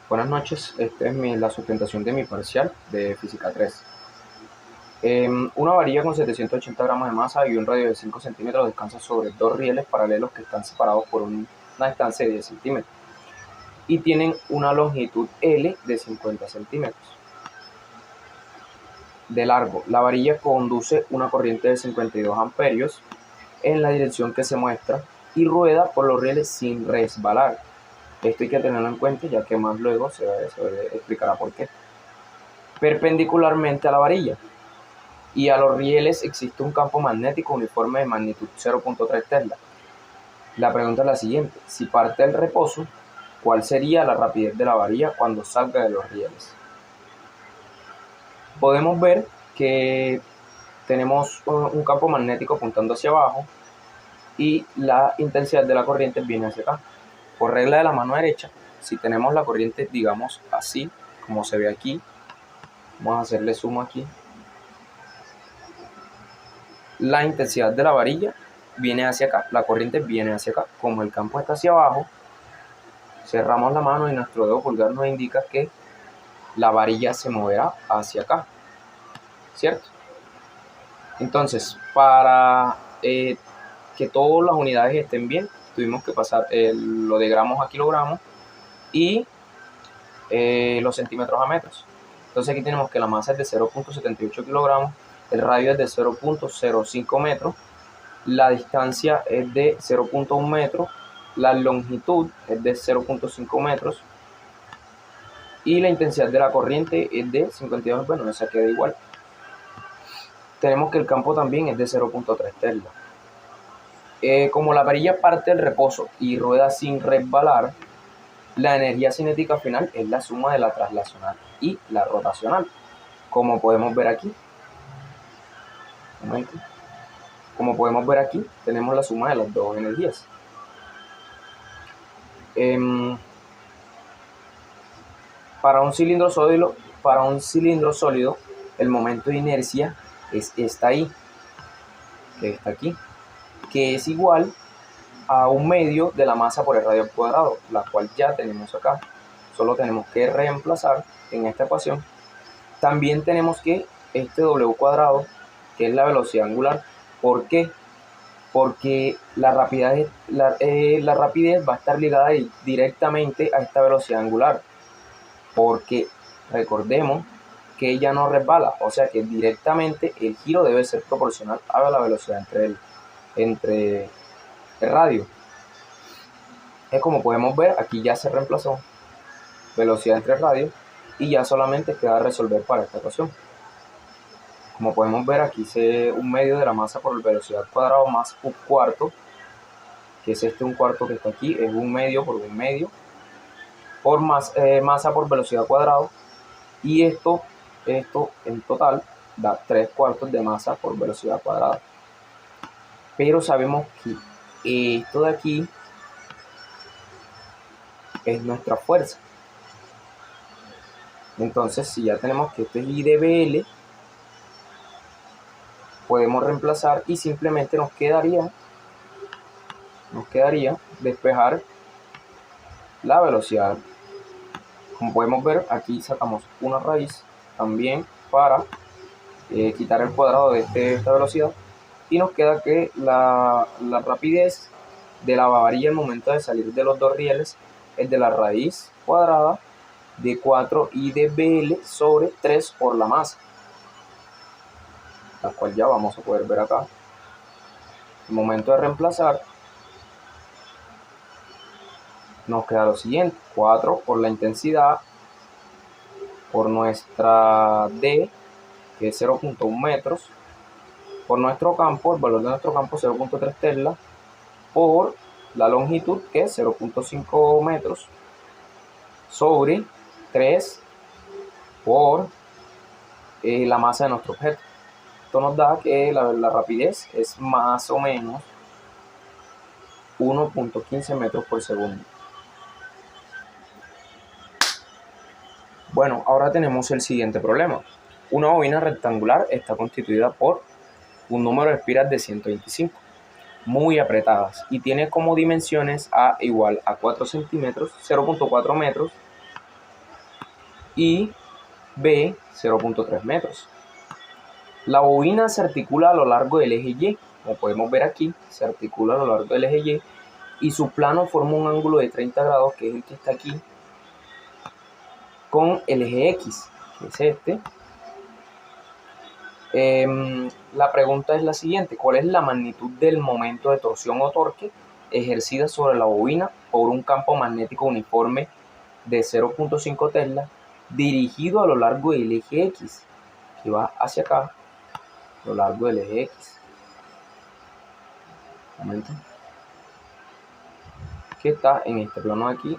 Buenas noches, esta es la sustentación de mi parcial de Física 3. Una varilla con 780 gramos de masa y un radio de 5 centímetros descansa sobre dos rieles paralelos que están separados por una distancia de 10 centímetros y tienen una longitud L de 50 centímetros de largo. La varilla conduce una corriente de 52 amperios en la dirección que se muestra y rueda por los rieles sin resbalar. Esto hay que tenerlo en cuenta, ya que más luego se explicará por qué. Perpendicularmente a la varilla y a los rieles existe un campo magnético uniforme de magnitud 0.3 tesla. La pregunta es la siguiente: si parte del reposo, ¿cuál sería la rapidez de la varilla cuando salga de los rieles? Podemos ver que tenemos un campo magnético apuntando hacia abajo y la intensidad de la corriente viene hacia acá. Por regla de la mano derecha, si tenemos la corriente, digamos así, como se ve aquí, vamos a hacerle zoom aquí, la intensidad de la varilla viene hacia acá, la corriente viene hacia acá. Como el campo está hacia abajo, cerramos la mano y nuestro dedo pulgar nos indica que la varilla se moverá hacia acá, ¿cierto? Entonces, para que todas las unidades estén bien, tuvimos que pasar lo de gramos a kilogramos y los centímetros a metros. Entonces aquí tenemos que la masa es de 0.78 kilogramos, el radio es de 0.05 metros, la distancia es de 0.1 metro, la longitud es de 0.5 metros y la intensidad de la corriente es de 52, bueno, esa queda igual. Tenemos que el campo también es de 0.3 tesla. Como la varilla parte del reposo y rueda sin resbalar, la energía cinética final es la suma de la traslacional y la rotacional, como podemos ver aquí. Como podemos ver aquí, tenemos la suma de las dos energías. Para un cilindro sólido, el momento de inercia es esta I, que está aquí, que es igual a 1/2 de la masa por el radio al cuadrado, la cual ya tenemos acá. Solo tenemos que reemplazar en esta ecuación. También tenemos que este W cuadrado, que es la velocidad angular. ¿Por qué? Porque la rapidez va a estar ligada directamente a esta velocidad angular, porque recordemos que ella no resbala, o sea que directamente el giro debe ser proporcional a la velocidad entre el radio. Es como podemos ver, aquí ya se reemplazó velocidad entre radio y ya solamente queda resolver para esta ecuación. Como podemos ver, aquí se 1/2 de la masa por velocidad al cuadrado más un cuarto, que es un cuarto que está aquí, es 1/2 por 1/2 por masa por velocidad al cuadrado, y esto en total da 3/4 de masa por velocidad cuadrada. Pero sabemos que esto de aquí es nuestra fuerza. Entonces, si ya tenemos que esto es I de BL, podemos reemplazar y simplemente nos quedaría despejar la velocidad. Como podemos ver, aquí sacamos una raíz también para quitar el cuadrado de esta velocidad, y nos queda que la rapidez de la varilla al momento de salir de los dos rieles es de la raíz cuadrada de 4i de BL sobre 3 por la masa, la cual ya vamos a poder ver acá. El momento de reemplazar nos queda lo siguiente: 4 por la intensidad por nuestra D, que es 0.1 metros, por nuestro campo, el valor de nuestro campo 0.3 tesla, por la longitud, que es 0.5 metros, sobre 3 por la masa de nuestro objeto. Esto nos da que la rapidez es más o menos 1.15 metros por segundo. Bueno, ahora tenemos el siguiente problema. Una bobina rectangular está constituida por un número de espiras de 125, muy apretadas, y tiene como dimensiones A igual a 4 centímetros, 0.4 metros, y B 0.3 metros. La bobina se articula a lo largo del eje Y, como podemos ver aquí, se articula a lo largo del eje Y su plano forma un ángulo de 30 grados, que es el que está aquí, con el eje X, que es este. La pregunta es la siguiente: ¿cuál es la magnitud del momento de torsión o torque ejercida sobre la bobina por un campo magnético uniforme de 0.5 Tesla dirigido a lo largo del eje X, que va hacia acá, a lo largo del eje X? Un momento. Que está en este plano de aquí,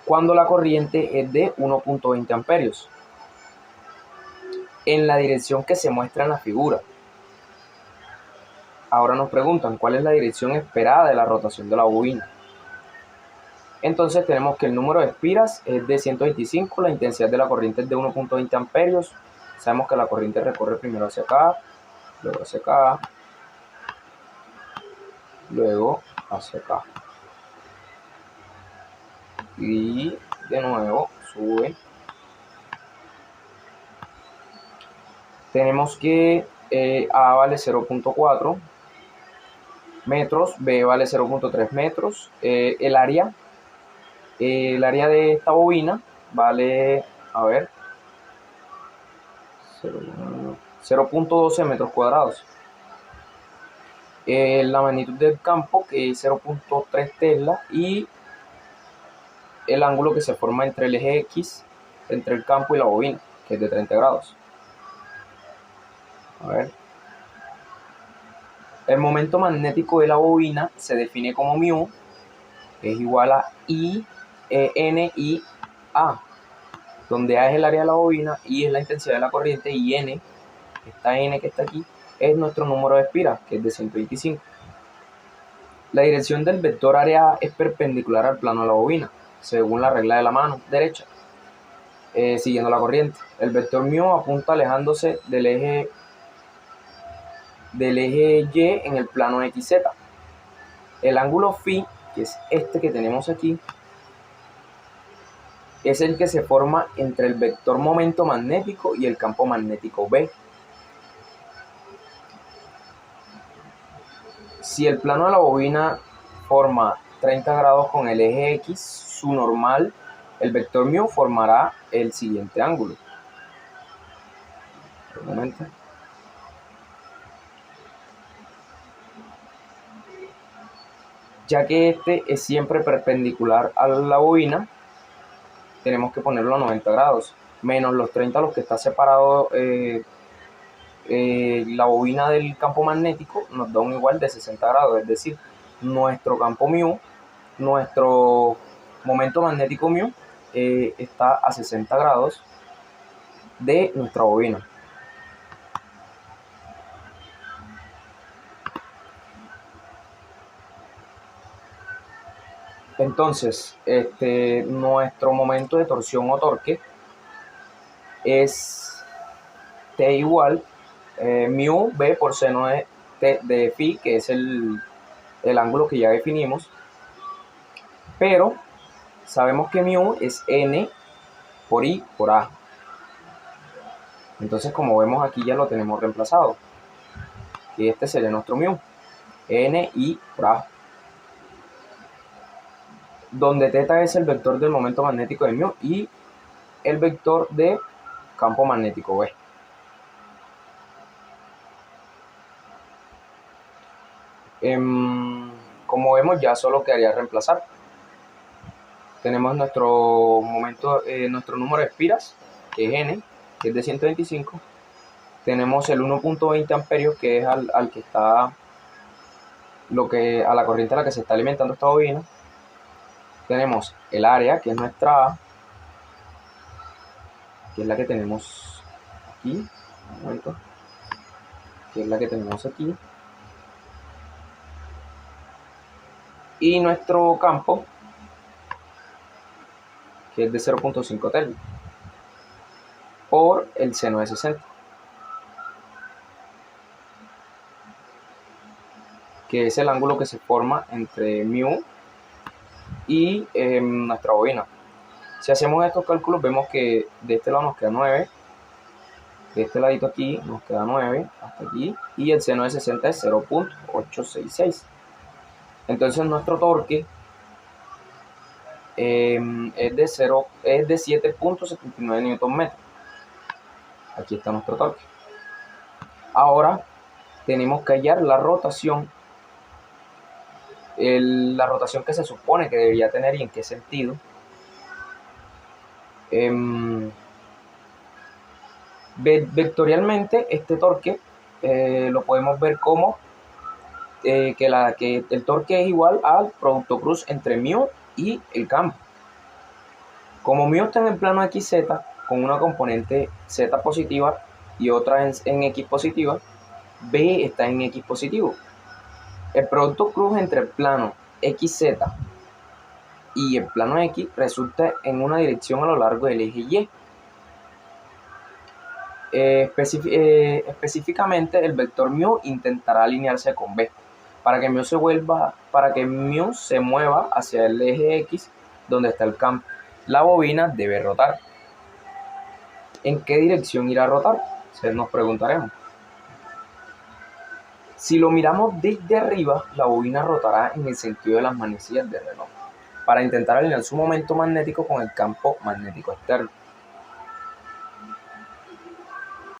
cuando la corriente es de 1.20 amperios en la dirección que se muestra en la figura. Ahora nos preguntan cuál es la dirección esperada de la rotación de la bobina. Entonces tenemos que el número de espiras es de 125, la intensidad de la corriente es de 1.20 amperios. Sabemos que la corriente recorre primero hacia acá, luego hacia acá, luego hacia acá. Y de nuevo sube. Tenemos que A vale 0.4 metros, B vale 0.3 metros. El área de esta bobina vale, a ver, 0.12 metros cuadrados. La magnitud del campo, que es 0.3 Tesla, y el ángulo que se forma entre el eje X, entre el campo y la bobina, que es de 30 grados. A ver. El momento magnético de la bobina se define como μ, que es igual a N y A, donde A es el área de la bobina, I es la intensidad de la corriente, y N, esta N que está aquí, es nuestro número de espiras, que es de 125. La dirección del vector área A es perpendicular al plano de la bobina, según la regla de la mano derecha, siguiendo la corriente. El vector μ apunta alejándose del eje Y en el plano XZ. El ángulo φ, que es este que tenemos aquí, es el que se forma entre el vector momento magnético y el campo magnético B. Si el plano de la bobina forma 30 grados con el eje X, su normal, el vector μ, formará el siguiente ángulo. Un momento. Ya que este es siempre perpendicular a la bobina, tenemos que ponerlo a 90 grados, menos los 30 a los que está separado la bobina del campo magnético, nos da un igual de 60 grados, es decir, nuestro campo μ, nuestro momento magnético μ, está a 60 grados de nuestra bobina. Entonces, nuestro momento de torsión o torque es T igual μ B por seno de phi, que es el ángulo que ya definimos, pero sabemos que μ es N por I por A. Entonces, como vemos aquí, ya lo tenemos reemplazado, y este sería nuestro μ, N I por A, donde θ es el vector del momento magnético de μ y el vector de campo magnético B. Como vemos, ya solo quedaría reemplazar. Tenemos nuestro número de espiras, que es N, que es de 125. Tenemos el 1.20 amperios, que es al que está, a la corriente a la que se está alimentando esta bobina. Tenemos el área, que es nuestra A, que es la que tenemos aquí, un momento, que es la que tenemos aquí, y nuestro campo, que es de 0.5 Tesla, por el seno de 60, que es el ángulo que se forma entre μ y nuestra bobina. Si hacemos estos cálculos, vemos que de este lado nos queda 9, de este ladito aquí nos queda 9 hasta aquí, y el seno de 60 es 0.866. Entonces nuestro torque es de 7.79 Nm. Aquí está nuestro torque. Ahora tenemos que hallar la rotación, la rotación que se supone que debería tener y en qué sentido. Vectorialmente este torque lo podemos ver como que el torque es igual al producto cruz entre μ y el campo. Como μ está en el plano XZ con una componente Z positiva y otra en X positiva, B está en X positivo. El producto cruz entre el plano XZ y el plano X resulta en una dirección a lo largo del eje Y. Específicamente el vector μ intentará alinearse con B para que μ se mueva hacia el eje X donde está el campo. La bobina debe rotar. ¿En qué dirección irá a rotar? Nos preguntaremos. Si lo miramos desde arriba, la bobina rotará en el sentido de las manecillas del reloj para intentar alinear su momento magnético con el campo magnético externo.